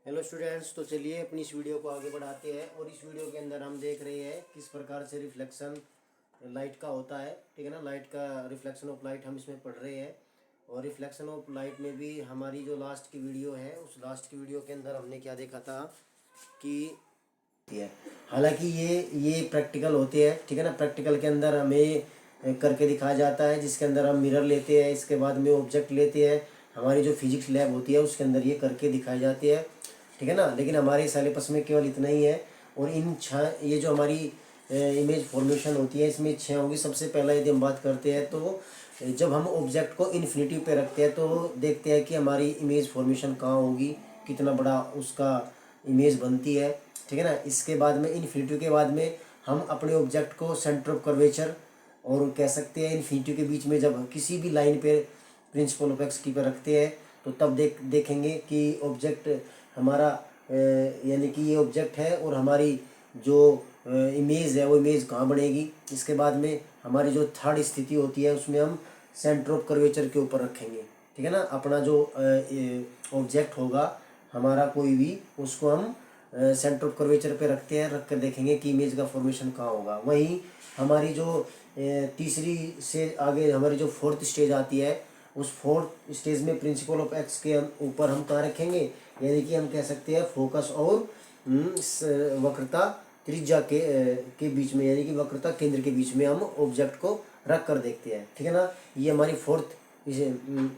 Hello students, तो चलिए अपनी इस वीडियो को आगे बढ़ाते हैं। और इस वीडियो के अंदर हम देख रहे हैं किस प्रकार से रिफ्लेक्शन लाइट का होता है। ठीक है ना, लाइट का रिफ्लेक्शन ऑफ लाइट हम इसमें पढ़ रहे हैं। और रिफ्लेक्शन ऑफ लाइट में भी हमारी जो लास्ट की वीडियो है, उस लास्ट की वीडियो के अंदर हमने क्या देखा था कि है। हालांकि ये प्रैक्टिकल होते हैं। ठीक है ना, प्रैक्टिकल के अंदर हमें करके दिखाया जाता है, जिसके अंदर हम मिरर लेते हैं, इसके बाद में ऑब्जेक्ट लेते हैं। हमारी जो फिजिक्स लैब होती है उसके अंदर ये करके दिखाए जाते हैं। ठीक है ना, लेकिन हमारे सिलेबस में केवल इतना ही है। और इन ये जो हमारी इमेज फॉर्मेशन होती है, इसमें 6 होगी। सबसे पहला यदि हम बात करते हैं तो जब हम ऑब्जेक्ट को इन्फिनिटी पे रखते हैं तो देखते हैं कि हमारी इमेज फॉर्मेशन कहाँ होगी, कितना बड़ा उसका इमेज बनती है। ठीक है ना, इसके बाद में इन्फिनिटी के बाद में हम अपने ऑब्जेक्ट को सेंटर ऑफ कर्वेचर और कह सकते हैं इन्फिनिटी के बीच में जब किसी भी लाइन पे प्रिंसिपल ऑफ एक्स की पे रखते हैं तो तब देखेंगे कि ऑब्जेक्ट हमारा यानी कि ये ऑब्जेक्ट है और हमारी जो इमेज है वो इमेज कहाँ बनेगी। इसके बाद में हमारी जो थर्ड स्थिति होती है उसमें हम सेंटर ऑफ कर्वेचर के ऊपर रखेंगे। ठीक है ना, अपना जो ऑब्जेक्ट होगा हमारा कोई भी, उसको हम सेंटर ऑफ कर्वेचर पे रखते हैं, रख कर देखेंगे कि इमेज का फॉर्मेशन कहाँ होगा। वहीं हमारी जो तीसरी से आगे हमारी जो फोर्थ स्टेज आती है, उस फोर्थ स्टेज में प्रिंसिपल ऑफ एक्स के ऊपर हम कहाँ रखेंगे, यानी कि हम कह सकते हैं फोकस और वक्रता त्रिज्या के बीच में, यानी कि वक्रता केंद्र के बीच में हम ऑब्जेक्ट को रख कर देखते हैं। ठीक है ना, ये हमारी फोर्थ इसे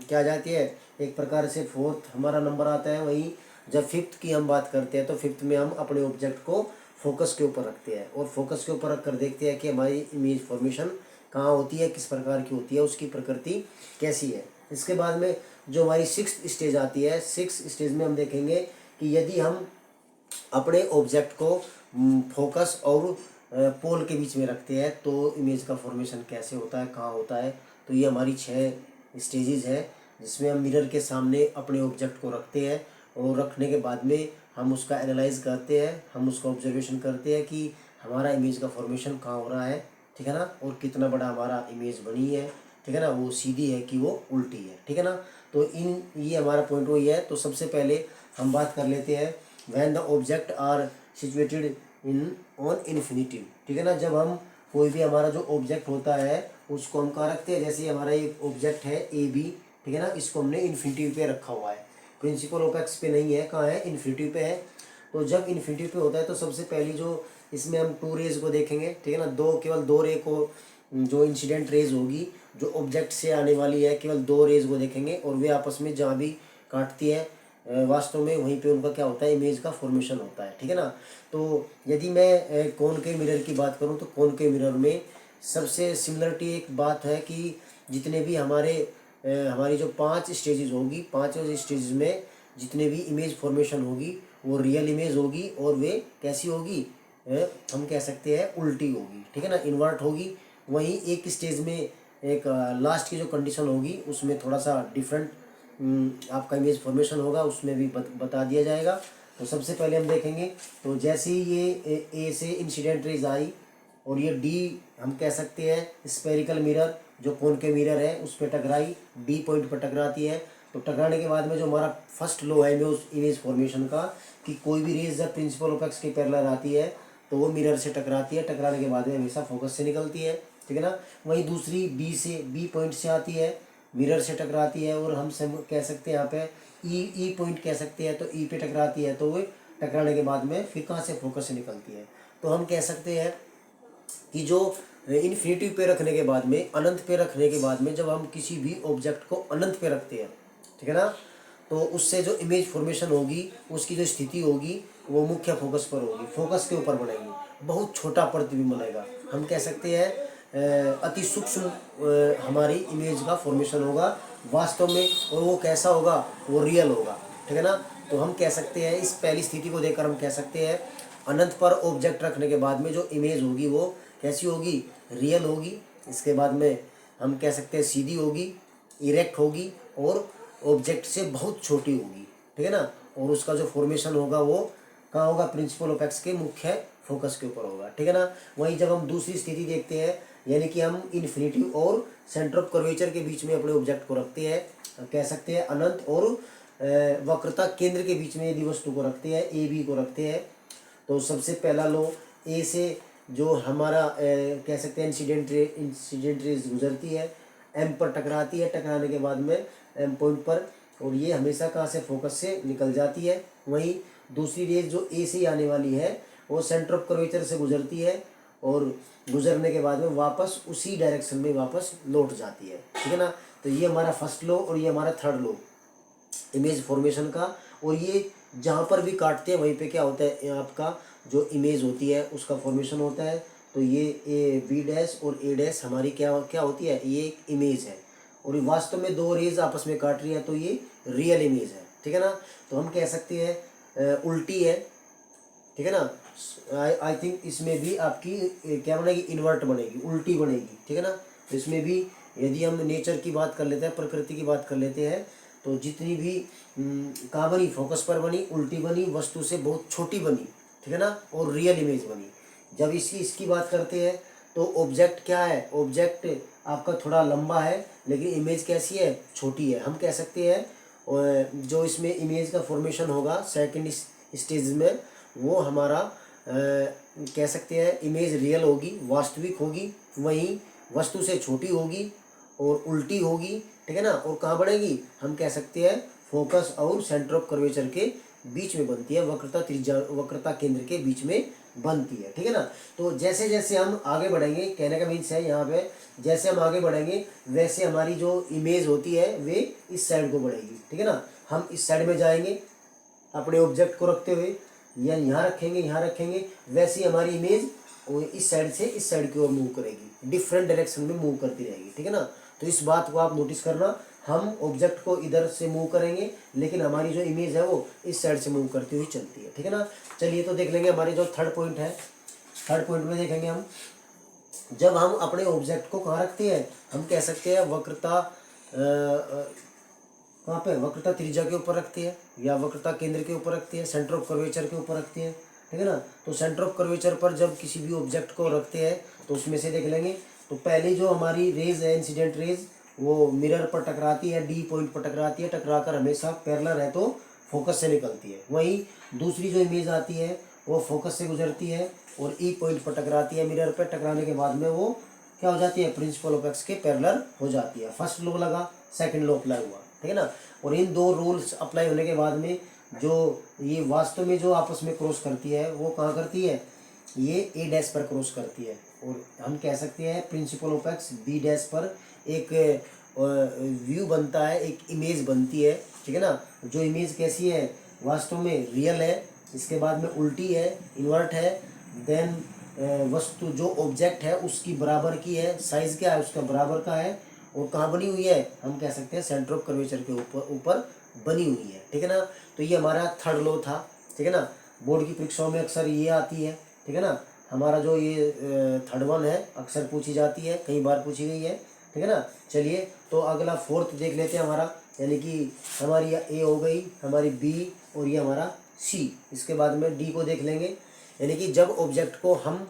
क्या जाती है, एक प्रकार से फोर्थ हमारा नंबर आता है। वहीं जब फिफ्थ की हम बात करते हैं तो फिफ्थ में हम अपने ऑब्जेक्ट को फोकस के ऊपर रखते हैं और फोकस के ऊपर रख कर देखते हैं कि हमारी इमेज फॉर्मेशन कहाँ होती है, किस प्रकार की होती है, उसकी प्रकृति कैसी है। इसके बाद में जो हमारी सिक्स्थ स्टेज आती है, सिक्स्थ स्टेज में हम देखेंगे कि यदि हम अपने ऑब्जेक्ट को फोकस और पोल के बीच में रखते हैं तो इमेज का फॉर्मेशन कैसे होता है, कहाँ होता है। तो ये हमारी 6 स्टेजेस है जिसमें हम मिरर के सामने अपने ऑब्जेक्ट को रखते हैं और रखने के बाद में हम उसका एनालाइज करते हैं, हम उसका ऑब्जर्वेशन करते हैं कि हमारा इमेज का फॉर्मेशन कहाँ हो रहा है। ठीक है ना, और कितना बड़ा हमारा इमेज बनी है। ठीक है ना, वो सीधी है कि वो उल्टी है। ठीक है ना, तो ये हमारा पॉइंट वही है। तो सबसे पहले हम बात कर लेते हैं when the object are situated in on infinity. ठीक है ना, जब हम कोई भी हमारा जो ऑब्जेक्ट होता है उसको हम कहाँ रखते हैं, जैसे हमारा एक ऑब्जेक्ट है ए बी। ठीक है ना, इसको हमने इन्फिनिटी पे रखा हुआ है, प्रिंसिपल ऑफ एक्स पे नहीं है, कहाँ है, इन्फिनिटी पे है। तो जब इन्फिनिटी पे होता है तो सबसे पहली जो इसमें हम 2 रेज को देखेंगे। ठीक है ना, केवल दो रे को, जो इंसिडेंट रेज होगी जो ऑब्जेक्ट से आने वाली है, केवल 2 रेज को देखेंगे और वे आपस में जहाँ भी काटती है वास्तव में वहीं पे उनका क्या होता है, इमेज का फॉर्मेशन होता है। ठीक है ना, तो यदि मैं कॉनकेव मिरर की बात करूँ तो कॉनकेव मिरर में सबसे सिमिलरिटी एक बात है कि जितने भी हमारी जो 5 स्टेजेस होगी, 5 स्टेजेस में जितने भी इमेज फॉर्मेशन होगी वो रियल इमेज होगी और वे कैसी होगी, हम कह सकते हैं उल्टी होगी। ठीक है ना, इन्वर्ट होगी। वहीं एक स्टेज में एक लास्ट की जो कंडीशन होगी उसमें थोड़ा सा डिफरेंट आपका इमेज फॉर्मेशन होगा, उसमें भी बता दिया जाएगा। तो सबसे पहले हम देखेंगे तो जैसे ही ये ए से इंसिडेंट रेज आई और ये डी हम कह सकते हैं स्पेरिकल मिरर जो कोन के मिरर है उस पर टकराई, डी पॉइंट पर टकराती है। तो टकराने के बाद में जो हमारा फर्स्ट लॉ है में उस इमेज फॉर्मेशन का कि कोई भी रेज जब प्रिंसिपल ऑफ एक्स के पैरेलल आती है तो वो मिरर से टकराती है, टकराने के बाद में हमेशा फोकस से निकलती है। ठीक है ना, वहीं दूसरी बी पॉइंट से आती है, मिरर से टकराती है और हम कह सकते हैं यहाँ पे ई पॉइंट कह सकते हैं, तो ई पे टकराती है तो वो टकराने के बाद में फिर कहाँ से, फोकस से निकलती है। तो हम कह सकते हैं कि जो इन्फिनिटी पे रखने के बाद में, अनंत पे रखने के बाद में जब हम किसी भी ऑब्जेक्ट को अनंत पे रखते हैं, ठीक है ना, तो उससे जो इमेज फॉर्मेशन होगी उसकी जो स्थिति होगी वो मुख्य फोकस पर होगी, फोकस के ऊपर बनेगी, बहुत छोटा प्रतिबिंब बनेगा। हम कह सकते हैं अति सूक्ष्म हमारी इमेज का फॉर्मेशन होगा वास्तव में, और वो कैसा होगा, वो रियल होगा। ठीक है ना, तो हम कह सकते हैं इस पहली स्थिति को देखकर हम कह सकते हैं अनंत पर ऑब्जेक्ट रखने के बाद में जो इमेज होगी वो कैसी होगी, रियल होगी। इसके बाद में हम कह सकते हैं सीधी होगी, इरेक्ट होगी और ऑब्जेक्ट से बहुत छोटी होगी। ठीक है ना, और उसका जो फॉर्मेशन होगा वो कहाँ होगा, प्रिंसिपल ऑफ एक्स के मुख्य फोकस के ऊपर होगा। ठीक है ना, वहीं जब हम दूसरी स्थिति देखते हैं यानी कि हम इन्फिनिटी और सेंटर ऑफ कर्वेचर के बीच में अपने ऑब्जेक्ट को रखते हैं, कह सकते हैं अनंत और वक्रता केंद्र के बीच में यदि वस्तु को रखते हैं, ए बी को रखते हैं, तो सबसे पहला लो ए से जो हमारा कह सकते हैं इंसिडेंट रेज गुजरती है, एम पर टकराती है, टकराने के बाद में एम पॉइंट पर, और ये हमेशा कहाँ से, फोकस से निकल जाती है। वहीं दूसरी रेज जो ए से आने वाली है वो सेंटर ऑफ कर्वेचर से गुजरती है, और गुजरने के बाद में वापस उसी डायरेक्शन में वापस लौट जाती है, ठीक है ना। तो ये हमारा फर्स्ट लॉ और ये हमारा थर्ड लॉ इमेज फॉर्मेशन का। और ये जहाँ पर भी काटते हैं वहीं पे क्या होता है, आपका जो इमेज होती है उसका फॉर्मेशन होता है। तो ये ए बी डैश और ए डैश हमारी क्या क्या होती है, ये एक इमेज है, और वास्तव में दो रेज आपस में काट रही है तो ये रियल इमेज है, ठीक है ना। तो हम कह सकते हैं उल्टी है, ठीक है ना। आई थिंक इसमें भी आपकी क्या बनेगी, इन्वर्ट बनेगी, उल्टी बनेगी, ठीक है ना। तो इसमें भी यदि हम नेचर की बात कर लेते हैं, प्रकृति की बात कर लेते हैं, तो जितनी भी कहाँ बनी, फोकस पर बनी, उल्टी बनी, वस्तु से बहुत छोटी बनी, ठीक है ना, और रियल इमेज बनी। जब इसकी बात करते हैं तो ऑब्जेक्ट क्या है, ऑब्जेक्ट आपका थोड़ा लंबा है लेकिन इमेज कैसी है, छोटी है। हम कह सकते हैं जो इसमें इमेज का फॉर्मेशन होगा सेकंड स्टेज में, वो हमारा कह सकते हैं इमेज रियल होगी, वास्तविक होगी, वहीं वस्तु से छोटी होगी और उल्टी होगी, ठीक है ना। और कहाँ बढ़ेगी, हम कह सकते हैं फोकस और सेंटर ऑफ कर्वेचर के बीच में बनती है, वक्रता केंद्र के बीच में बनती है, ठीक है ना। तो जैसे जैसे हम आगे बढ़ेंगे, कहने का मीन्स है यहाँ पे, जैसे हम आगे बढ़ेंगे वैसे हमारी जो इमेज होती है वे इस साइड को बढ़ेगी, ठीक है ना। हम इस साइड में जाएंगे अपने ऑब्जेक्ट को रखते हुए, या यहाँ रखेंगे, वैसे ही हमारी इमेज इस साइड से इस साइड की ओर मूव करेगी, डिफरेंट डायरेक्शन में मूव करती रहेगी, ठीक है ना। तो इस बात को आप नोटिस करना, हम ऑब्जेक्ट को इधर से मूव करेंगे लेकिन हमारी जो इमेज है वो इस साइड से मूव करती हुई चलती है, ठीक है ना। चलिए तो देख लेंगे हमारे जो थर्ड पॉइंट है, थर्ड पॉइंट में देखेंगे हम, जब हम अपने ऑब्जेक्ट को कहाँ रखते हैं, हम कह सकते हैं वक्रता कहाँ पे, वक्रता त्रिज्या के ऊपर रखती है, या वक्रता केंद्र के ऊपर रखती है, सेंटर ऑफ कर्वेचर के ऊपर रखती है, ठीक है ना। तो सेंटर ऑफ कर्वेचर पर जब किसी भी ऑब्जेक्ट को रखते हैं तो उसमें से देख लेंगे, तो पहले जो हमारी रेज है, इंसिडेंट रेज, वो मिरर पर टकराती है, डी पॉइंट पर टकराती है, टकराकर हमेशा पैरेलल है तो फोकस से निकलती है। वहीं दूसरी जो इमेज आती है वो फोकस से गुजरती है और ई पॉइंट पर टकराती है, मिरर पर टकराने के बाद में वो क्या हो जाती है, प्रिंसिपल ऑफ एक्स के पैरेलल हो जाती है। फर्स्ट लॉ लगा, सेकंड लॉ अप्लाई हुआ, ठीक है ना। और इन दो रूल्स अप्लाई होने के बाद में जो ये वास्तव में जो आपस में क्रॉस करती है वो कहाँ करती है, ये ए डैश पर क्रॉस करती है, और हम कह सकते हैं principal of X B dash पर एक व्यू बनता है, एक इमेज बनती है, ठीक है ना। जो इमेज कैसी है, वास्तव में रियल है, इसके बाद में उल्टी है, इन्वर्ट है, देन वस्तु जो ऑब्जेक्ट है उसकी बराबर की है, साइज क्या है उसका बराबर का है, और कहाँ बनी हुई है, हम कह सकते हैं सेंटर ऑफ कर्वेचर के ऊपर बनी हुई है, ठीक है ना। तो ये हमारा थर्ड लॉ था, ठीक है ना। बोर्ड की परीक्षाओं में अक्सर ये आती है, ठीक है ना। हमारा जो ये थर्ड वन है अक्सर पूछी जाती है, कई बार पूछी गई है, ठीक है ना। चलिए तो अगला फोर्थ देख लेते हैं हमारा, यानी कि हमारी ए हो गई, हमारी बी, और ये हमारा सी। इसके बाद में डी को देख लेंगे, यानी कि जब ऑब्जेक्ट को हम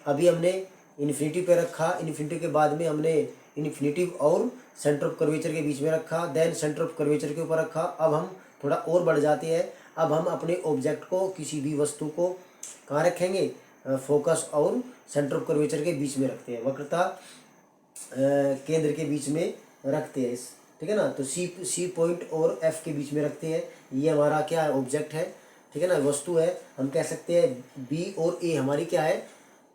अभी हमने इन्फिनिटिव पे रखा, इन्फिनिटिव के बाद में हमने इन्फिनिटिव और सेंटर ऑफ कर्वेचर के बीच में रखा, देन सेंटर ऑफ कर्वेचर के ऊपर रखा। अब हम थोड़ा और बढ़ जाते हैं, अब हम अपने ऑब्जेक्ट को, किसी भी वस्तु को कहाँ रखेंगे, फोकस और सेंटर ऑफ कर्वेचर के बीच में रखते हैं, वक्रता केंद्र के बीच में रखते हैं, ठीक है ना। तो सी पॉइंट और एफ के बीच में रखते हैं। ये हमारा क्या है, ऑब्जेक्ट है, ठीक है ना, वस्तु है। हम कह सकते हैं बी और ए हमारी क्या है,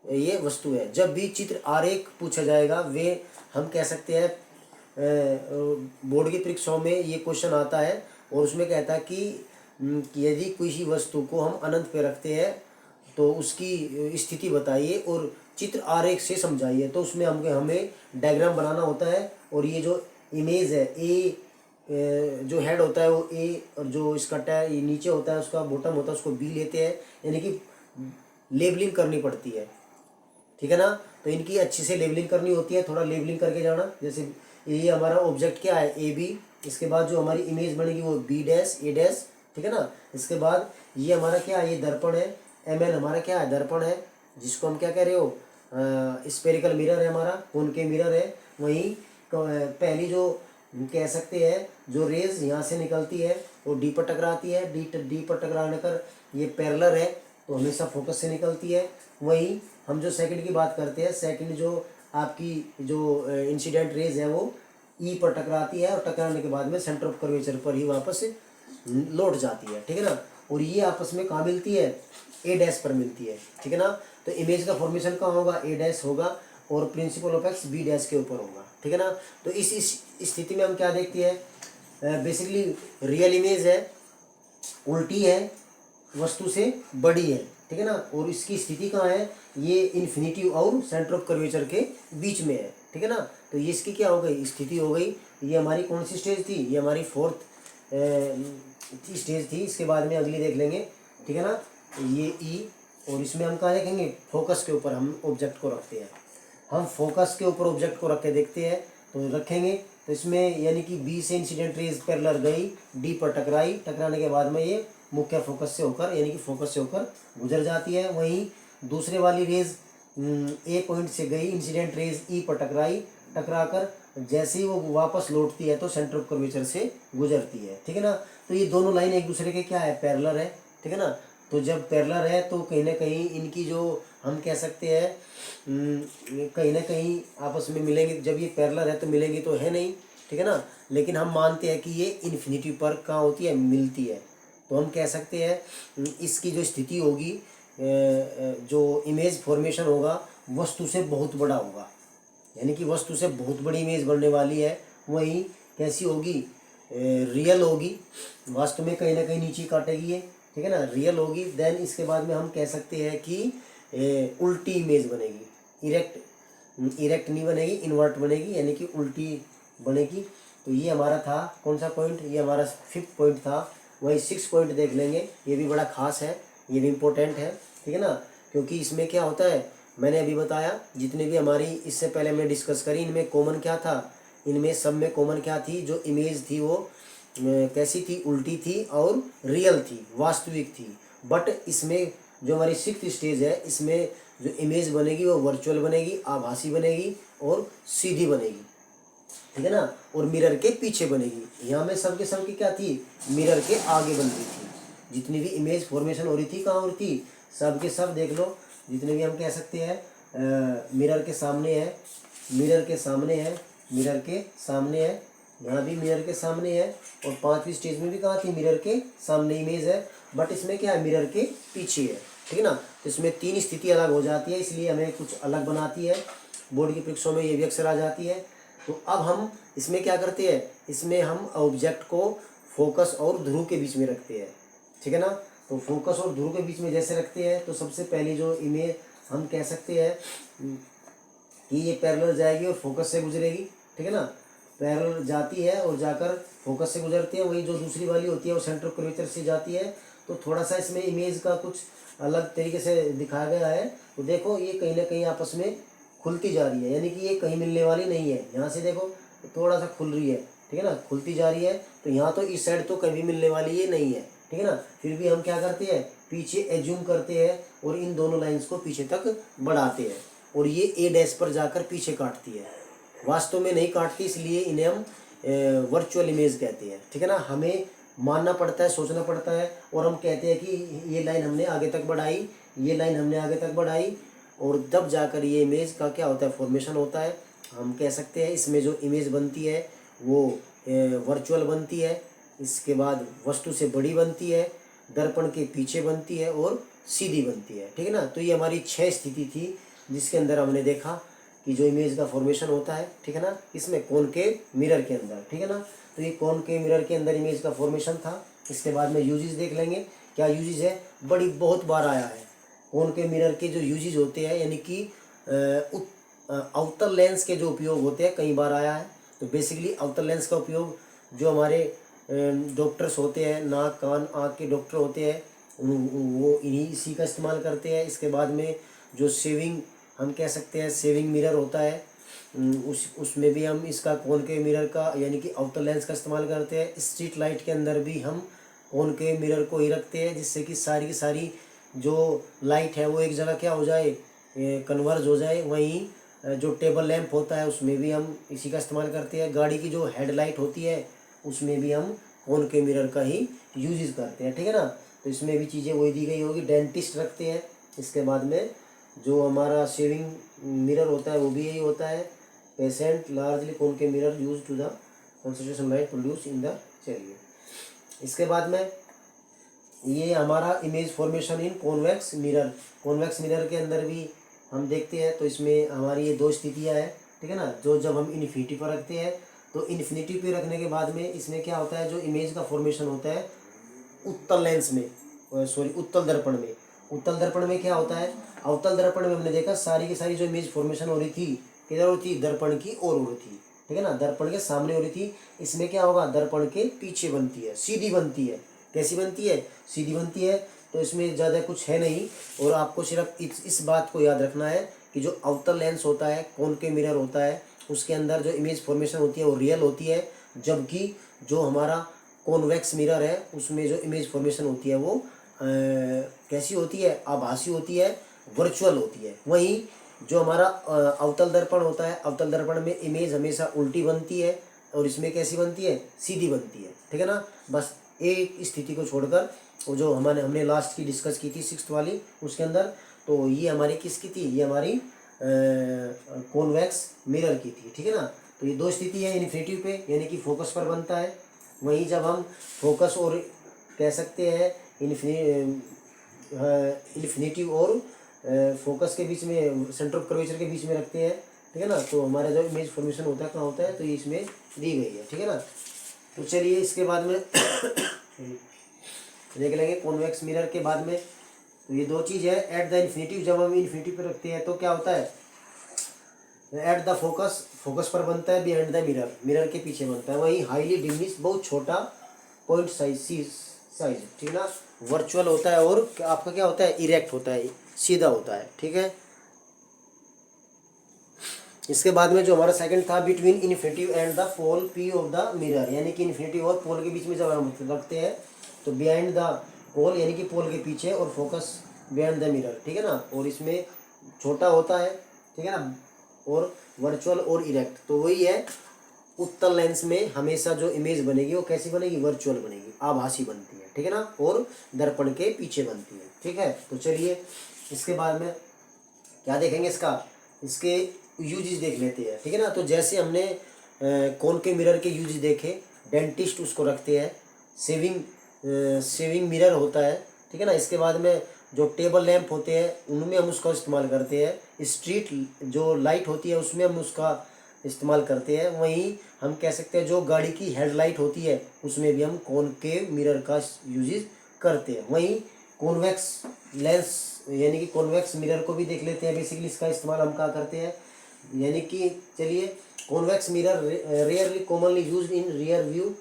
ये वस्तु है। जब भी चित्र आरेख पूछा जाएगा वे हम कह सकते हैं, बोर्ड की परीक्षाओं में ये क्वेश्चन आता है और उसमें कहता है कि यदि किसी वस्तु को हम अनंत पे रखते हैं तो उसकी स्थिति बताइए और चित्र आरेख से समझाइए। तो उसमें हमें डायग्राम बनाना होता है, और ये जो इमेज है ए, जो हेड होता है वो ए, और जो इसका टायर ये नीचे होता है उसका बॉटम होता है उसको बी लेते हैं, यानी कि लेबलिंग करनी पड़ती है, ठीक है ना। तो इनकी अच्छी से लेबलिंग करनी होती है, थोड़ा लेबलिंग करके जाना। जैसे ये हमारा ऑब्जेक्ट क्या है, ए बी, इसके बाद जो हमारी इमेज बनेगी वो बी डैश ए डैश, ठीक है ना। इसके बाद ये हमारा क्या है, ये दर्पण है, एम एन हमारा क्या है, दर्पण है, जिसको हम क्या कह रहे हो, स्पेरिकल मिरर है हमारा, कॉनकेव मिरर है। वहीं पहली जो कह सकते हैं जो रेज यहाँ से निकलती है वो डी पर टकराती है, डी पर टकराने कर ये पैरेलल है तो हमेशा फोकस से निकलती है। वहीं हम जो सेकंड की बात करते हैं, सेकंड जो आपकी जो इंसिडेंट रेज है वो ई पर टकराती है और टकराने के बाद में सेंटर ऑफ कर्वेचर पर ही वापस लौट जाती है, ठीक है ना। और ये आपस में कहाँ मिलती है, ए डैश पर मिलती है, ठीक है ना। तो इमेज का फॉर्मेशन कहाँ होगा, ए डैश होगा और principal of X B dash के ऊपर होगा, ठीक है ना। तो इस स्थिति में हम क्या देखते हैं, बेसिकली रियल इमेज है, उल्टी है, वस्तु से बड़ी है, ठीक है ना। और इसकी स्थिति कहाँ है, ये इन्फिनिटी और सेंटर ऑफ कर्वेचर के बीच में है, ठीक है ना। तो ये इसकी क्या हो गई, स्थिति हो गई। ये हमारी कौन सी स्टेज थी, ये हमारी फोर्थ स्टेज थी। इसके बाद में अगली देख लेंगे, ठीक है ना। ये ई और इसमें हम कहाँ देखेंगे, फोकस के ऊपर हम ऑब्जेक्ट को रखते हैं। हम फोकस के ऊपर ऑब्जेक्ट को रख के देखते हैं तो रखेंगे तो इसमें यानी कि बी से इंसिडेंट रेज पैरेलल गई, डी पर टकराई, टकराने के बाद में ये मुख्य फोकस से होकर यानी कि फोकस से होकर गुजर जाती है। वहीं दूसरे वाली रेज ए पॉइंट से गई, इंसिडेंट रेज ई पर टकराई, टकरा कर जैसे ही वो वापस लौटती है तो सेंटर ऑफ कर्वेचर से गुजरती है, ठीक है ना। तो ये दोनों लाइन एक दूसरे के क्या है, पैरेलल है, ठीक है ना। तो जब पैरेलल है तो कहीं ना कहीं इनकी जो हम कह सकते हैं कहीं ना कहीं आपस में मिलेंगे। जब ये पैरेलल है तो मिलेंगी तो है नहीं, ठीक है ना। लेकिन हम मानते हैं कि ये इन्फिनिटी पर कहाँ होती है, मिलती है। तो हम कह सकते हैं इसकी जो स्थिति होगी, जो इमेज फॉर्मेशन होगा वस्तु से बहुत बड़ा होगा, यानी कि वस्तु से बहुत बड़ी इमेज बनने वाली है। वहीं कैसी होगी, रियल होगी, वास्तव में कहीं ना कहीं नीचे काटेगी ये, ठीक है ना, रियल होगी। देन इसके बाद में हम कह सकते हैं कि उल्टी इमेज बनेगी, इरेक्ट नहीं बनेगी, इन्वर्ट बनेगी, यानी कि उल्टी बनेगी। तो ये हमारा था कौन सा पॉइंट, ये हमारा 5th पॉइंट था। वही 6 पॉइंट देख लेंगे, ये भी बड़ा खास है, ये भी इम्पोर्टेंट है, ठीक है ना। क्योंकि इसमें क्या होता है, मैंने अभी बताया जितने भी हमारी इससे पहले हमने डिस्कस करी, इनमें कॉमन क्या था, इनमें सब में कॉमन क्या थी, जो इमेज थी वो कैसी थी, उल्टी थी और रियल थी, वास्तविक थी। बट इसमें जो हमारी 6th स्टेज है, इसमें जो इमेज बनेगी वो वर्चुअल बनेगी, आभासी बनेगी और सीधी बनेगी, ठीक है ना। और मिरर के पीछे बनेगी। यहाँ में सब के सब की क्या थी, मिरर के आगे बन रही थी। जितनी भी इमेज फॉर्मेशन हो रही थी कहाँ हो रही थी, सब के सब देख लो, जितने भी हम कह सकते हैं मिरर के सामने है, मिरर के सामने है, मिरर के सामने है, यहाँ भी मिरर के सामने है। और 5वीं स्टेज में भी कहाँ थी, मिरर के सामने इमेज है, बट इसमें क्या है, मिरर के पीछे है, ठीक है ना। तो इसमें 3 स्थिति अलग हो जाती है, इसलिए हमें कुछ अलग बनाती है। बोर्ड की परीक्षाओं में ये भी अक्सर आ जाती है। तो अब हम इसमें क्या करते हैं, इसमें हम ऑब्जेक्ट को फोकस और ध्रुव के बीच में रखते हैं, ठीक है ना। तो फोकस और ध्रुव के बीच में जैसे रखते हैं तो सबसे पहली जो इमेज हम कह सकते हैं कि ये पैरेलल जाएगी और फोकस से गुजरेगी, ठीक है ना। पैरेलल जाती है और जाकर फोकस से गुजरती है। वही जो दूसरी वाली होती है वो सेंटर ऑफ कर्वेचर से जाती है। तो थोड़ा सा इसमें इमेज का कुछ अलग तरीके से दिखाया गया है। तो देखो ये कहीं ना कहीं आपस में खुलती जा रही है, यानी कि ये कहीं मिलने वाली नहीं है। यहाँ से देखो थोड़ा सा खुल रही है, ठीक है ना, खुलती जा रही है। तो यहाँ तो इस साइड तो कभी मिलने वाली ये नहीं है, ठीक है ना। फिर भी हम क्या करते हैं, पीछे एज्यूम करते हैं और इन दोनों लाइंस को पीछे तक बढ़ाते हैं और ये ए डैश पर जाकर पीछे काटती है, वास्तव में नहीं काटती, इसलिए इन्हें हम वर्चुअल इमेज कहते हैं, ठीक है ना। हमें मानना पड़ता है, सोचना पड़ता है और हम कहते हैं कि ये लाइन हमने आगे तक बढ़ाई, ये लाइन हमने आगे तक बढ़ाई और तब जाकर ये इमेज का क्या होता है, फॉर्मेशन होता है। हम कह सकते हैं इसमें जो इमेज बनती है वो वर्चुअल बनती है, इसके बाद वस्तु से बड़ी बनती है, दर्पण के पीछे बनती है और सीधी बनती है, ठीक है ना। तो ये हमारी 6 स्थिति थी जिसके अंदर हमने देखा कि जो इमेज का फॉर्मेशन होता है, ठीक है ना, इसमें कॉनकेव मिरर के अंदर, ठीक है ना। तो ये कॉनकेव मिरर के अंदर इमेज का फॉर्मेशन था। इसके बाद में यूजेस देख लेंगे, क्या यूजेस है, बड़ी बहुत बार आया है। कॉनकेव मिरर के जो यूजेस होते हैं यानी कि आउटर लेंस के जो उपयोग होते हैं कई बार आया है। तो बेसिकली आउटर लेंस का उपयोग जो हमारे डॉक्टर्स होते हैं, नाक कान आँख के डॉक्टर होते हैं, वो इसी का इस्तेमाल करते हैं। इसके बाद में जो शेविंग हम कह सकते हैं शेविंग मिरर होता है, उसमें भी हम इसका कॉनकेव मिरर का यानी कि आउटर लेंस का इस्तेमाल करते हैं। स्ट्रीट लाइट के अंदर भी हम कॉनकेव मिरर को ही रखते हैं जिससे कि सारी की सारी जो लाइट है वो एक जगह क्या हो जाए, कन्वर्ज हो जाए। वहीं जो टेबल लैंप होता है उसमें भी हम इसी का इस्तेमाल करते हैं। गाड़ी की जो हेडलाइट होती है उसमें भी हम कौन के मिरर का ही यूज करते हैं, ठीक है ना। तो इसमें भी चीज़ें वही दी गई होगी। डेंटिस्ट रखते हैं। इसके बाद में जो हमारा शेविंग मिरर होता है वो भी यही होता है। पेशेंट लार्जली कौन के mirror use to the concentration light produce in the, चलिए इसके बाद में ये हमारा image formation in convex mirror. Convex mirror के अंदर भी हम देखते हैं तो इसमें हमारी ये दो स्थितियाँ हैं, ठीक है ना। जो जब हम इन्फिनिटी पर रखते हैं तो इन्फिनिटी पे रखने के बाद में इसमें क्या होता है, जो इमेज का फॉर्मेशन होता है उत्तल लेंस में, सॉरी उत्तल दर्पण में। उत्तल दर्पण में क्या होता है, अवतल दर्पण में हमने देखा सारी की सारी जो इमेज फॉर्मेशन हो रही थी किधर हो रही थी, दर्पण की ओर हो रही थी, ठीक है ना, दर्पण के सामने हो रही थी। इसमें क्या होगा, दर्पण के पीछे बनती है, सीधी बनती है। कैसी बनती है, सीधी बनती है। तो इसमें ज़्यादा कुछ है नहीं और आपको सिर्फ इस बात को याद रखना है कि जो अवतल लेंस होता है, कॉनकेव मिरर होता है, उसके अंदर जो इमेज फॉर्मेशन होती है वो रियल होती है, जबकि जो हमारा कॉन्वेक्स मिरर है उसमें जो इमेज फॉर्मेशन होती है वो कैसी होती है, आभासी होती है, वर्चुअल होती है। वहीं जो हमारा अवतल दर्पण होता है, अवतल दर्पण में इमेज हमेशा उल्टी बनती है और इसमें कैसी बनती है, सीधी बनती है, ठीक है ना। बस एक स्थिति को छोड़कर वो जो हमने लास्ट की डिस्कस की थी 6th वाली उसके अंदर, तो ये हमारी किसकी थी, ये हमारी कॉन्वेक्स मिरर की थी, ठीक है ना। तो ये दो स्थिति है इन्फिनिटिव पे, यानी कि फोकस पर बनता है। वहीं जब हम फोकस और कह सकते हैं इन्फिनिटिव और फोकस के बीच में, सेंटर ऑफ कर्वेचर के बीच में रखते हैं, ठीक है ना, तो हमारा जो इमेज फॉर्मेशन होता है कहाँ होता है, तो ये इसमें दी गई है, ठीक है ना। तो चलिए इसके बाद में देख लेंगे कॉन्वेक्स मिरर के बाद में। तो ये दो चीज़ है, एट द इन्फिनिटिव, जब हम इन्फिनिटी पर रखते हैं तो क्या होता है, एट द फोकस, फोकस पर बनता है, बिहाइंड द मिरर, मिरर के पीछे बनता है। वहीं हाईली डिमिनिश, बहुत छोटा पॉइंट साइज, ठीक है ना, वर्चुअल होता है और आपका क्या होता है, इरेक्ट होता है, सीधा होता है, ठीक है। इसके बाद में जो हमारा सेकंड था, between infinitive and the pole P of the mirror, यानी कि इन्फिनिटिव और पोल के बीच में जब हम रखते हैं तो बिहाइंड द पोल यानी कि पोल के पीछे, और फोकस बिहाइंड द मिरर, ठीक है ना। और इसमें छोटा होता है, ठीक है ना, और वर्चुअल और इरेक्ट। तो वही है, उत्तल लेंस में हमेशा जो इमेज बनेगी वो कैसी बनेगी, वर्चुअल बनेगी, आभासी बनती है, ठीक है ना, और दर्पण के पीछे बनती है, ठीक है। तो चलिए इसके बाद में क्या देखेंगे, इसके यूजेस देख लेते हैं, ठीक है ना। तो जैसे हमने कॉनकेव मिरर के यूजेस देखे, डेंटिस्ट उसको रखते हैं, सेविंग मिरर होता है, ठीक है ना। इसके बाद में जो टेबल लैंप होते हैं उनमें हम उसका इस्तेमाल करते हैं, स्ट्रीट जो लाइट होती है उसमें हम उसका इस्तेमाल करते हैं। वहीं हम कह सकते हैं जो गाड़ी की हेडलाइट होती है उसमें भी हम कॉनकेव मिरर का यूजेस करते हैं। वहीं कॉन्वेक्स लेंस यानी कि कॉन्वेक्स मिरर को भी देख लेते हैं। बेसिकली इसका इस्तेमाल हम क्या करते हैं, यानी कि चलिए, convex mirror rarely commonly used in rear view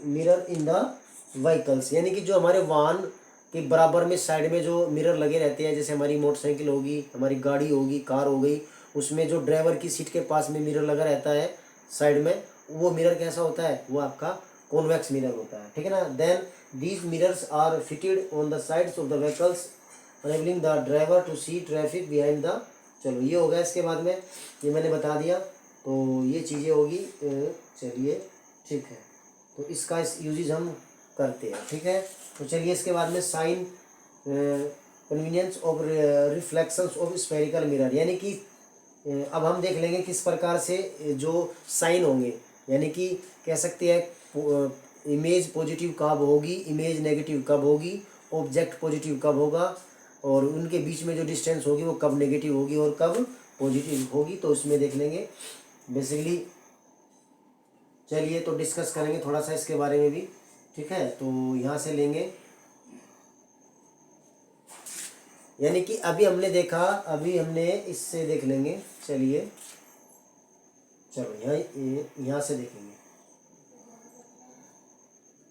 mirror in the vehicles, यानी कि जो हमारे वाहन के बराबर में साइड में जो मिरर लगे रहते हैं, जैसे हमारी मोटरसाइकिल होगी, हमारी गाड़ी होगी, कार हो गई, उसमें जो ड्राइवर की सीट के पास में मिरर लगा रहता है साइड में, वो मिरर कैसा होता है, वो आपका कॉन्वेक्स मिरर होता है, ठीक है ना। Then these mirrors are fitted on the sides of the vehicles enabling the driver to see traffic behind the, चलो ये हो गया। इसके बाद में ये मैंने बता दिया, तो ये चीज़ें होगी, चलिए ठीक है। तो इसका यूजेज हम करते हैं, ठीक है। तो चलिए इसके बाद में sign convenience of reflections of spherical mirror, यानी कि अब हम देख लेंगे किस प्रकार से जो साइन होंगे, यानी कि कह सकते हैं इमेज पॉजिटिव कब होगी, इमेज नेगेटिव कब होगी, ऑब्जेक्ट पॉजिटिव कब होगा, और उनके बीच में जो डिस्टेंस होगी वो कब नेगेटिव होगी और कब पॉजिटिव होगी। तो उसमें देख लेंगे बेसिकली। चलिए तो डिस्कस करेंगे थोड़ा सा इसके बारे में भी, ठीक है। तो यहाँ से लेंगे, यानी कि अभी हमने देखा, अभी हमने इससे देख लेंगे, चलिए चलो यहाँ से देखेंगे,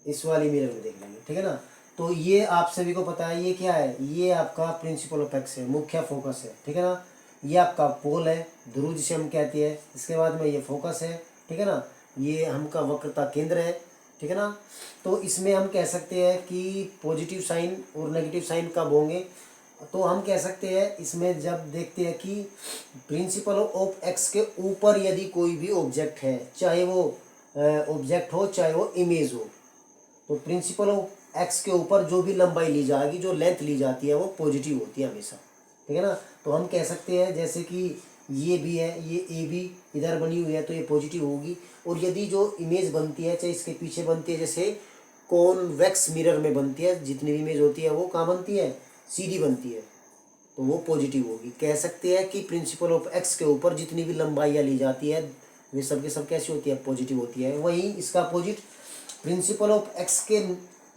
इस वाली मिरर में देख लेंगे, ठीक है ना। तो ये आप सभी को पता है ये क्या है, ये आपका प्रिंसिपल ऑफ एक्स है, मुख्य फोकस है, ठीक है ना। ये आपका पोल है, ध्रुव जिसे हम कहते हैं। इसके बाद में ये फोकस है, ठीक है ना, ये हमका वक्रता केंद्र है, ठीक है ना। तो इसमें हम कह सकते हैं कि पॉजिटिव साइन और नेगेटिव साइन कब होंगे, तो हम कह सकते हैं इसमें जब देखते हैं कि प्रिंसिपल ऑफ एक्स के ऊपर यदि कोई भी ऑब्जेक्ट है, चाहे वो ऑब्जेक्ट हो चाहे वो इमेज हो, तो प्रिंसिपल ऑफ एक्स के ऊपर जो भी लंबाई ली जाएगी, जो लेंथ ली जाती है वो पॉजिटिव होती है हमेशा, ठीक है ना। तो हम कह सकते हैं जैसे कि ये भी है, ये ए बी इधर बनी हुई है तो ये पॉजिटिव होगी। और यदि जो इमेज बनती है, चाहे इसके पीछे बनती है, जैसे कॉन्वेक्स मिरर में बनती है, जितनी भी इमेज होती है वो कहाँ बनती है, सीधी बनती है, तो वो पॉजिटिव होगी। कह सकते हैं कि प्रिंसिपल ऑफ एक्स के ऊपर जितनी भी लंबाइयाँ ली जाती है वे सब के सब कैसी होती है, पॉजिटिव होती है। वहीं इसका अपोजिट प्रिंसिपल ऑफ एक्स के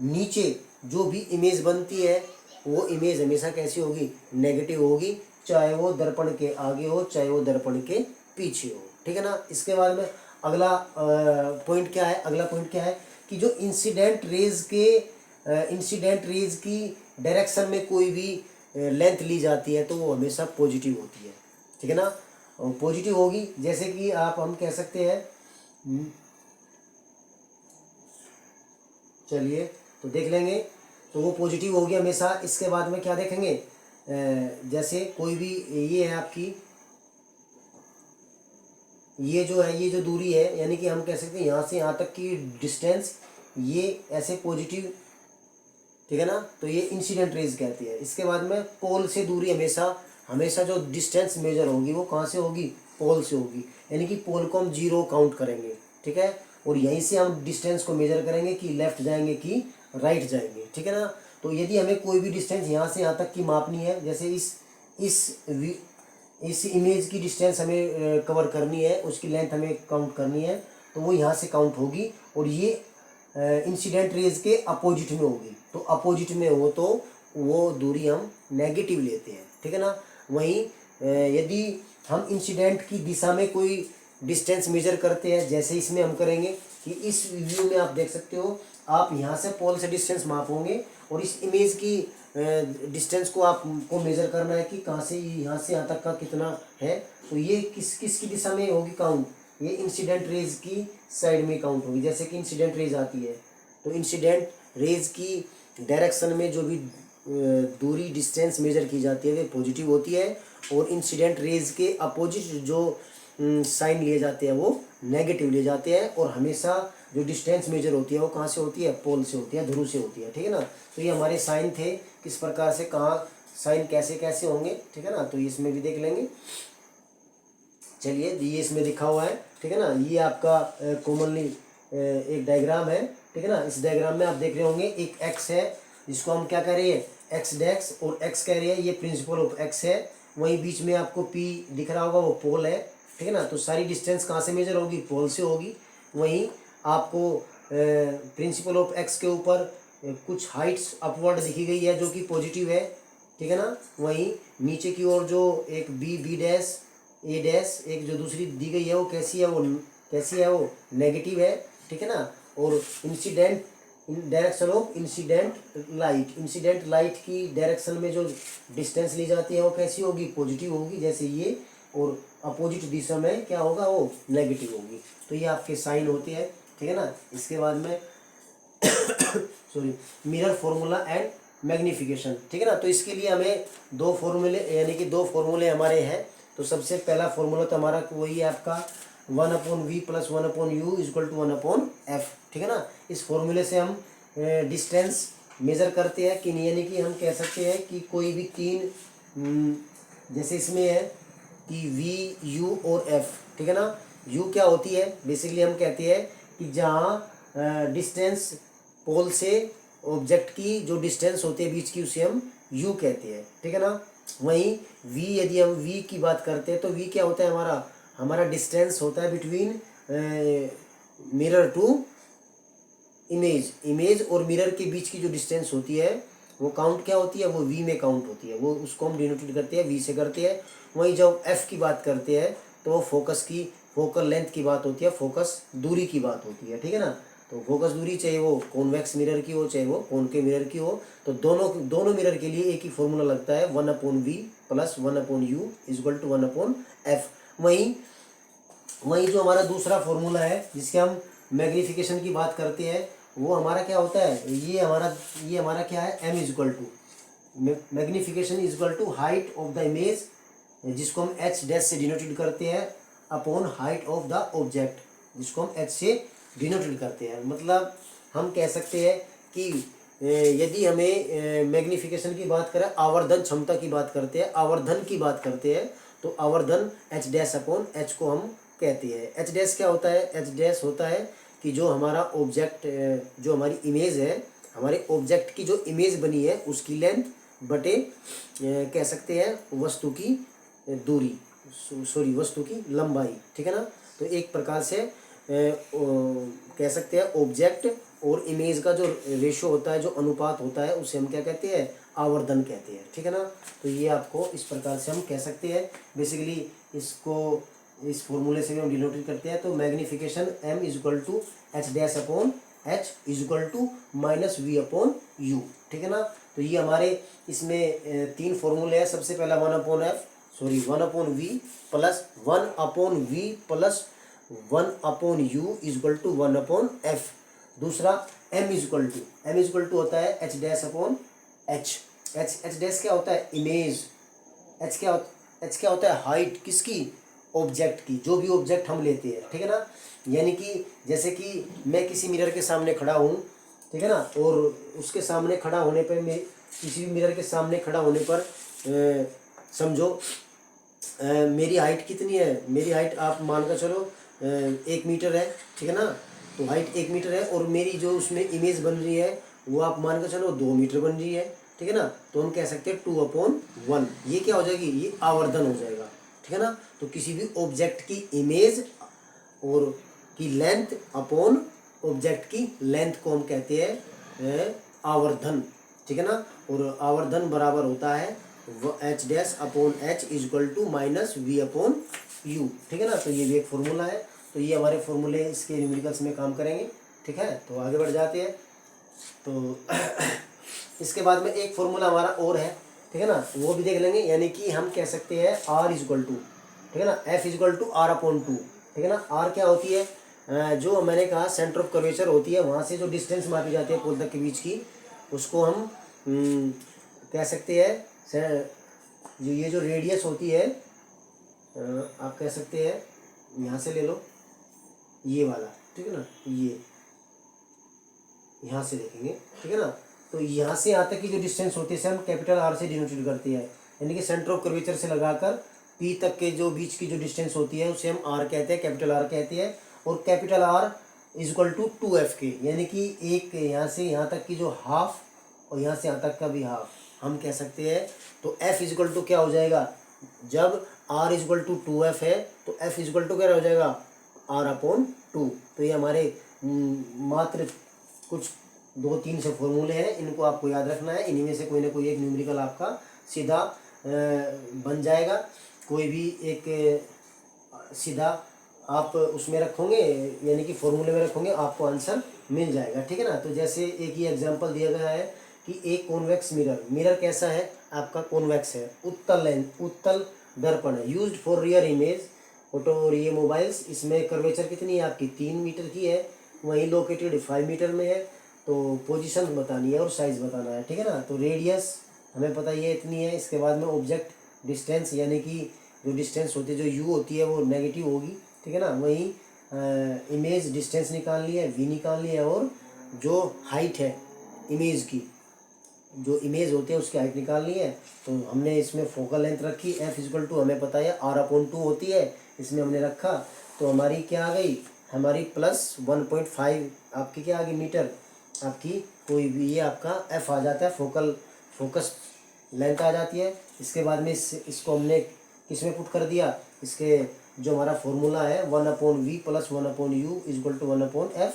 नीचे जो भी इमेज बनती है वो इमेज हमेशा कैसी होगी, नेगेटिव होगी, चाहे वो दर्पण के आगे हो चाहे वो दर्पण के पीछे हो, ठीक है ना। इसके बाद में अगला पॉइंट क्या है, अगला पॉइंट क्या है कि जो इंसिडेंट रेज की डायरेक्शन में कोई भी लेंथ ली जाती है तो वो हमेशा पॉजिटिव होती है, ठीक है ना, पॉजिटिव होगी। जैसे कि हम कह सकते हैं, चलिए तो देख लेंगे, तो वो पॉजिटिव होगी हमेशा। इसके बाद में क्या देखेंगे, जैसे कोई भी ये है आपकी, ये जो है, ये जो दूरी है, यानी कि हम कह सकते हैं यहाँ से यहाँ तक की डिस्टेंस, ये ऐसे पॉजिटिव, ठीक है ना, तो ये इंसिडेंट रेज कहती है। इसके बाद में पोल से दूरी हमेशा हमेशा जो डिस्टेंस मेजर होगी वो कहाँ से होगी, पोल से होगी, यानी कि पोल को हम 0 काउंट करेंगे, ठीक है। और यहीं से हम डिस्टेंस को मेजर करेंगे कि लेफ्ट जाएंगे कि राइट जाएंगे, ठीक है ना। तो यदि हमें कोई भी डिस्टेंस यहाँ से यहाँ तक की मापनी है, जैसे इस इमेज की डिस्टेंस हमें कवर करनी है, उसकी लेंथ हमें काउंट करनी है, तो वो यहाँ से काउंट होगी। और ये इंसिडेंट रेज के अपोजिट में होगी, तो अपोजिट में हो तो वो दूरी हम नेगेटिव लेते हैं, ठीक है ना। वहीं यदि हम इंसिडेंट की दिशा में कोई डिस्टेंस मेजर करते हैं, जैसे इसमें हम करेंगे कि इस व्यू में आप देख सकते हो, आप यहाँ से पोल से डिस्टेंस मापोगे और इस इमेज की डिस्टेंस को आपको मेजर करना है कि कहाँ से यहाँ से यहाँ तक का कितना है। तो ये किसकी दिशा में होगी काउंट, ये इंसिडेंट रेज की साइड में काउंट होगी। जैसे कि इंसिडेंट रेज आती है तो इंसिडेंट रेज की डायरेक्शन में जो भी दूरी डिस्टेंस मेजर की जाती है वो पॉजिटिव होती है, और इंसिडेंट रेज के अपोजिट जो साइन लिए जाते हैं वो नेगेटिव लिए जाते हैं। और हमेशा जो डिस्टेंस मेजर होती है वो कहाँ से होती है, पोल से होती है, ध्रुव से होती है, ठीक है ना। तो ये हमारे साइन थे, किस प्रकार से कहाँ साइन कैसे कैसे होंगे, ठीक है ना। तो इसमें भी देख लेंगे, चलिए ये इसमें लिखा हुआ है, ठीक है ना। ये आपका कॉमनली एक डायग्राम है, ठीक है ना। इस डायग्राम में आप देख रहे होंगे एक एक्स है जिसको हम क्या कह रहे हैं, एक्स डैक्स, और एक्स कह रहे हैं ये प्रिंसिपल ऑफ एक्स है। वहीं बीच में आपको पी दिख रहा होगा वो पोल है, ठीक है ना। तो सारी डिस्टेंस कहाँ से मेजर होगी, पोल से होगी। वहीं आपको प्रिंसिपल ऑफ एक्स के ऊपर कुछ हाइट्स अपवर्ड दिखी गई है जो कि पॉजिटिव है, ठीक है ना। वहीं नीचे की ओर जो एक बी डैश ए डैश एक जो दूसरी दी गई है वो कैसी है, वो नेगेटिव है, ठीक है ना। और incident direction of incident light की डायरेक्शन में जो डिस्टेंस ली जाती है वो कैसी होगी, पॉजिटिव होगी, जैसे ये। और अपोजिट दिशा में क्या होगा, वो नेगेटिव होगी। तो ये आपके साइन होते हैं, ठीक है ना। इसके बाद में sorry, mirror formula and magnification, ठीक है ना। तो इसके लिए हमें 2 फॉर्मूले, यानी कि 2 फॉर्मूले हमारे हैं। तो सबसे पहला फॉर्मूला तो हमारा वही है आपका 1/v + 1/u = 1/f, ठीक है ना। इस फॉर्मूले से हम डिस्टेंस मेज़र करते हैं कि यानी कि हम कह सकते हैं कि कोई भी 3 जैसे इसमें है कि v, u और f, ठीक है ना। u क्या होती है, बेसिकली हम कहते हैं कि जहाँ डिस्टेंस पोल से ऑब्जेक्ट की जो डिस्टेंस होती है बीच की, उसे हम u कहते हैं, ठीक है ना। वहीं v, यदि हम v की बात करते हैं तो v क्या होता है, हमारा डिस्टेंस होता है बिटवीन मिरर टू इमेज और मिरर के बीच की जो डिस्टेंस होती है वो काउंट क्या होती है, वो v में काउंट होती है, वो उसको हम डिनोटेड करते हैं v से करते हैं। वहीं जब f की बात करते हैं तो वो फोकल लेंथ की बात होती है, फोकस दूरी की बात होती है, ठीक है ना। तो फोकस दूरी चाहे वो कॉन्वेक्स मिरर की हो चाहे वो कॉनकेव मिरर की हो, तो दोनों मिरर के लिए एक ही फॉर्मूला लगता है, 1/v + 1/u = 1/f। वहीं जो हमारा दूसरा फॉर्मूला है जिसके हम मैग्निफिकेशन की बात करते हैं, वो हमारा क्या होता है, ये हमारा क्या है, m magnification is equal to height of the image, जिसको हम एच डैश से डिनोटेड करते हैं, upon height of the object, जिसको हम एच से डिनोटेड करते हैं। मतलब हम कह सकते हैं कि यदि हमें मैग्नीफिकेशन की बात करें, आवर्धन क्षमता की बात करते हैं, आवर्धन की बात करते हैं, तो आवर्धन एच डैश अपॉन एच को हम कहते हैं। एच डैश क्या होता है? एच डैश होता है कि जो हमारा ऑब्जेक्ट, जो हमारी इमेज है, हमारे ऑब्जेक्ट की जो इमेज बनी है उसकी लेंथ बटे कह सकते हैं वस्तु की दूरी, सॉरी वस्तु की लंबाई, ठीक है ना। तो एक प्रकार से कह सकते हैं ऑब्जेक्ट और इमेज का जो रेशो होता है, जो अनुपात होता है, उसे हम क्या कहते हैं? आवर्धन कहते हैं, ठीक है ना। तो ये आपको इस प्रकार से हम कह सकते हैं। बेसिकली इसको इस फॉर्मूले से भी हम डिनोटेड करते हैं। तो magnification m is equal to H dash upon H is equal to minus V upon U, ठीक है ना। तो ये हमारे इसमें तीन फॉर्मूले हैं। सबसे पहला one upon V plus one upon U is equal to one upon F. दूसरा m इज इक्वल टू होता है H dash upon H. H dash क्या होता है? इमेज। एच क्या होता है? हाइट किसकी? ऑब्जेक्ट की, जो भी ऑब्जेक्ट हम लेते हैं, ठीक है ना। यानी कि जैसे कि मैं किसी मिरर के सामने खड़ा हूँ, ठीक है ना, और उसके सामने खड़ा होने पर, मैं किसी भी मिरर के सामने खड़ा होने पर समझो मेरी हाइट कितनी है? मेरी हाइट आप मान कर चलो 1 मीटर है, ठीक है ना। तो हाइट 1 मीटर है और मेरी जो उसमें इमेज बन रही है वो आप मान कर चलो 2 मीटर बन रही है, ठीक है ना। तो हम कह सकते हैं 2/1। ये क्या हो जाएगी? ये आवर्धन हो जाएगा, ठीक है ना। तो किसी भी ऑब्जेक्ट की इमेज और की लेंथ अपॉन ऑब्जेक्ट की लेंथ को हम कहते हैं आवर्धन, ठीक है ना। और आवर्धन बराबर होता है H dash upon H is equal to minus V upon U, ठीक है ना। तो ये भी एक फॉर्मूला है। तो ये हमारे फॉर्मूले इसके न्यूमेरिकल्स में काम करेंगे, ठीक है। तो आगे बढ़ जाते हैं। तो इसके बाद में एक फॉर्मूला हमारा और है, ठीक है ना, वो भी देख लेंगे। यानी कि हम कह सकते हैं आर इज इक्वल टू, ठीक है ना, F is equal to R upon two, ठीक है ना। आर क्या होती है? जो मैंने कहा सेंटर ऑफ कर्वेचर होती है, वहाँ से जो डिस्टेंस मापी जाती है पोल तक के बीच की, उसको हम कह सकते हैं जो ये जो रेडियस होती है, आप कह सकते हैं यहाँ से ले लो ये वाला, ठीक है ना, ये यहाँ से देखेंगे, ठीक है ना। तो यहाँ से यहाँ तक की जो डिस्टेंस होती है इसे हम कैपिटल आर से डिनोटेड करते हैं। यानी कि सेंटर ऑफ कर्वेचर से लगाकर पी तक के जो बीच की जो डिस्टेंस होती है उसे हम आर कहते हैं, कैपिटल आर कहते हैं। और capital R is equal to 2f के, यानी कि एक यहाँ से यहाँ तक की जो हाफ और यहाँ से यहाँ तक का भी हाफ हम कह सकते हैं। तो f इज इक्वल टू क्या हो जाएगा? जब r is equal to 2f है तो f इज इक्वल टू क्या हो जाएगा? r upon 2। तो ये हमारे मात्र कुछ 2-3 से फॉर्मूले हैं, इनको आपको याद रखना है। इन्हीं में से कोई ना कोई एक न्यूमेरिकल आपका सीधा बन जाएगा। कोई भी एक सीधा आप उसमें रखोगे, यानी कि फॉर्मूले में रखोगे, आपको आंसर मिल जाएगा, ठीक है ना। तो जैसे एक ही एग्जांपल दिया गया है कि एक कॉन्वेक्स मिरर कैसा है? आपका कॉन्वेक्स है, उत्तल दर्पण है, used for rear image auto और ये मोबाइल्स। इसमें कर्वेचर कितनी है आपकी? 3 मीटर की है। वहीं लोकेटेड 5 मीटर में है। तो पोजीशन बतानी है और साइज बताना है, ठीक है ना। तो रेडियस हमें पता ये इतनी है। इसके बाद में ऑब्जेक्ट डिस्टेंस, यानी कि जो डिस्टेंस होती है, जो यू होती है वो नेगेटिव होगी, ठीक है ना। वहीं इमेज डिस्टेंस निकालनी है, वी निकालनी है, और जो हाइट है इमेज की, जो इमेज होती है उसकी हाइट निकालनी है। तो हमने इसमें फोकल लेंथ रखी एफ इक्वल टू, हमें पता है आर अपॉन 2 होती है, इसमें हमने रखा। तो हमारी क्या आ गई? हमारी प्लस 1.5 आपकी क्या आ गई? मीटर आपकी कोई भी, ये आपका एफ आ जाता है, फोकस लेंथ आ जाती है। इसके बाद में इसको हमने किस में पुट कर दिया? इसके जो हमारा फॉर्मूला है 1/v plus 1/u is equal to 1/f।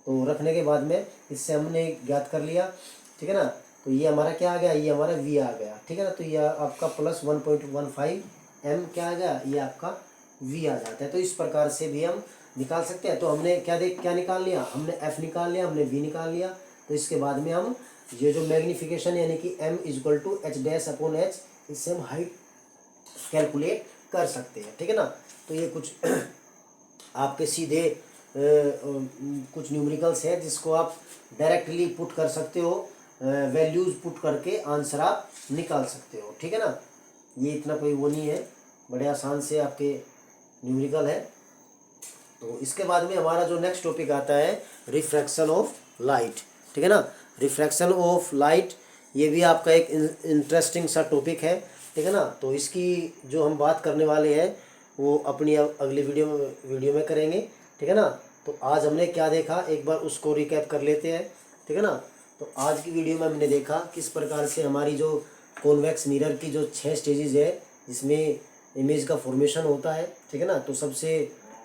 तो रखने के बाद में इससे हमने ज्ञात कर लिया, ठीक है ना। तो ये हमारा क्या आ गया? ये हमारा v आ गया, ठीक है ना। तो ये आपका प्लस 1.15 m क्या आ गया? ये आपका v आ जाता है। तो इस प्रकार से भी हम निकाल सकते हैं। तो हमने क्या निकाल लिया? हमने f निकाल लिया, हमने v निकाल लिया। तो इसके बाद में हम ये जो मैग्नीफिकेशन यानी कि m is equal to H dash upon H, इससे हम हाइट कैलकुलेट कर सकते हैं, ठीक है ना। तो ये कुछ आपके सीधे कुछ न्यूमेरिकल्स है जिसको आप डायरेक्टली पुट कर सकते हो वैल्यूज पुट करके आंसर आप निकाल सकते हो, ठीक है ना। ये इतना कोई वो नहीं है, बड़े आसान से आपके न्यूमेरिकल है। तो इसके बाद में हमारा जो नेक्स्ट टॉपिक आता है रिफ्रैक्शन ऑफ लाइट, ठीक है ना। रिफ्रैक्शन ऑफ लाइट ये भी आपका एक इंटरेस्टिंग सा टॉपिक है, ठीक है ना। तो इसकी जो हम बात करने वाले हैं वो अपनी अगली वीडियो में करेंगे, ठीक है ना। तो आज हमने क्या देखा एक बार उसको रिकैप कर लेते हैं, ठीक है ना। तो आज की वीडियो में हमने देखा किस प्रकार से हमारी जो कॉन्वेक्स मिरर की जो 6 स्टेजेस है जिसमें इमेज का फॉर्मेशन होता है, ठीक है ना। तो सबसे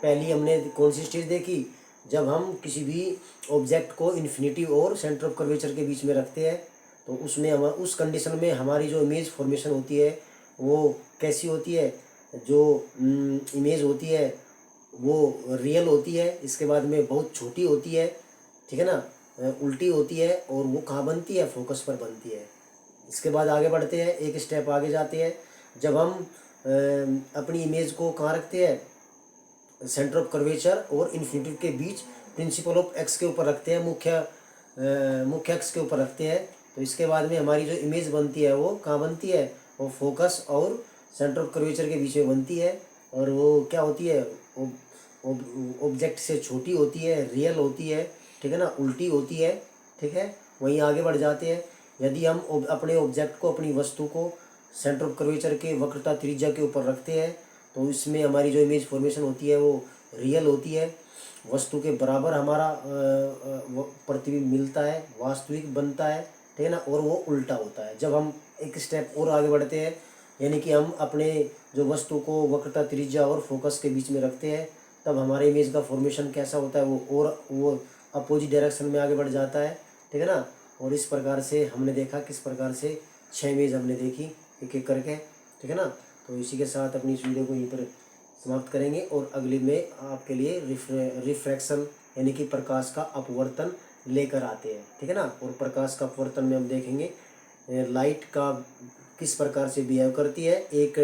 पहली हमने कौन सी स्टेज देखी, जब हम किसी भी ऑब्जेक्ट को इन्फिनिटी और सेंटर ऑफ कर्वेचर के बीच में रखते हैं तो उसमें हम उस कंडीशन में हमारी जो इमेज फॉर्मेशन होती है वो कैसी होती है, जो इमेज होती है वो रियल होती है, इसके बाद में बहुत छोटी होती है, ठीक है ना, उल्टी होती है, और वो कहाँ बनती है, फोकस पर बनती है। इसके बाद आगे बढ़ते हैं, एक स्टेप आगे जाते हैं, जब हम अपनी इमेज को कहाँ रखते हैं, सेंटर ऑफ कर्वेचर और इन्फिनिटी के बीच प्रिंसिपल ऑफ एक्स के ऊपर रखते हैं, मुख्य एक्स के ऊपर रखते हैं। तो इसके बाद में हमारी जो इमेज बनती है वो कहाँ बनती है, वो फोकस और सेंटर ऑफ कर्वेचर के बीच में बनती है, और वो क्या होती है, ऑब्जेक्ट से छोटी होती है, रियल होती है, ठीक है ना, उल्टी होती है, ठीक है। वहीं आगे बढ़ जाते हैं, यदि हम अपने ऑब्जेक्ट को, अपनी वस्तु को सेंटर ऑफ कर्वेचर के वक्रता त्रिज्या के ऊपर रखते हैं तो इसमें हमारी जो इमेज फॉर्मेशन होती है वो रियल होती है, वस्तु के बराबर हमारा प्रतिबिंब मिलता है, वास्तविक बनता है, ठीक है ना, और वो उल्टा होता है। जब हम एक स्टेप और आगे बढ़ते हैं, यानी कि हम अपने जो वस्तु को वक्रता त्रिज्या और फोकस के बीच में रखते हैं, तब हमारे इमेज का फॉर्मेशन कैसा होता है, वो अपोजिट डायरेक्शन में आगे बढ़ जाता है, ठीक है ना। और इस प्रकार से हमने देखा किस प्रकार से 6 इमेज हमने देखी एक एक करके, ठीक है ना। तो इसी के साथ अपनी इस वीडियो को यहीं पर समाप्त करेंगे और अगले में आपके लिए रिफ्रैक्शन यानी कि प्रकाश का अपवर्तन लेकर आते हैं, ठीक है ना। और प्रकाश का अपवर्तन में हम देखेंगे लाइट का किस प्रकार से बिहेव करती है एक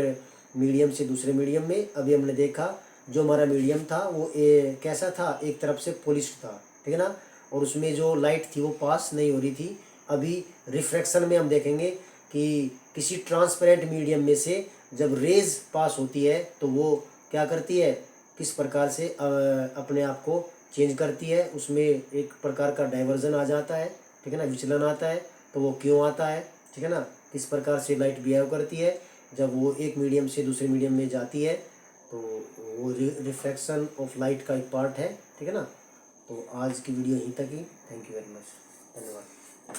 मीडियम से दूसरे मीडियम में। अभी हमने देखा जो हमारा मीडियम था वो कैसा था, एक तरफ से पॉलिश्ड था, ठीक है ना, और उसमें जो लाइट थी वो पास नहीं हो रही थी। अभी रिफ्रैक्शन में हम देखेंगे कि किसी ट्रांसपेरेंट मीडियम में से जब रेज पास होती है तो वो क्या करती है, किस प्रकार से अपने आप को चेंज करती है, उसमें एक प्रकार का डाइवर्जन आ जाता है, ठीक है ना, विचलन आता है। तो वो क्यों आता है, ठीक है ना, किस प्रकार से लाइट बिहेव करती है जब वो एक मीडियम से दूसरे मीडियम में जाती है। तो वो रिफ्रैक्शन ऑफ लाइट का एक पार्ट है, ठीक है ना। तो आज की वीडियो यहीं तक ही। थैंक यू वेरी मच, धन्यवाद।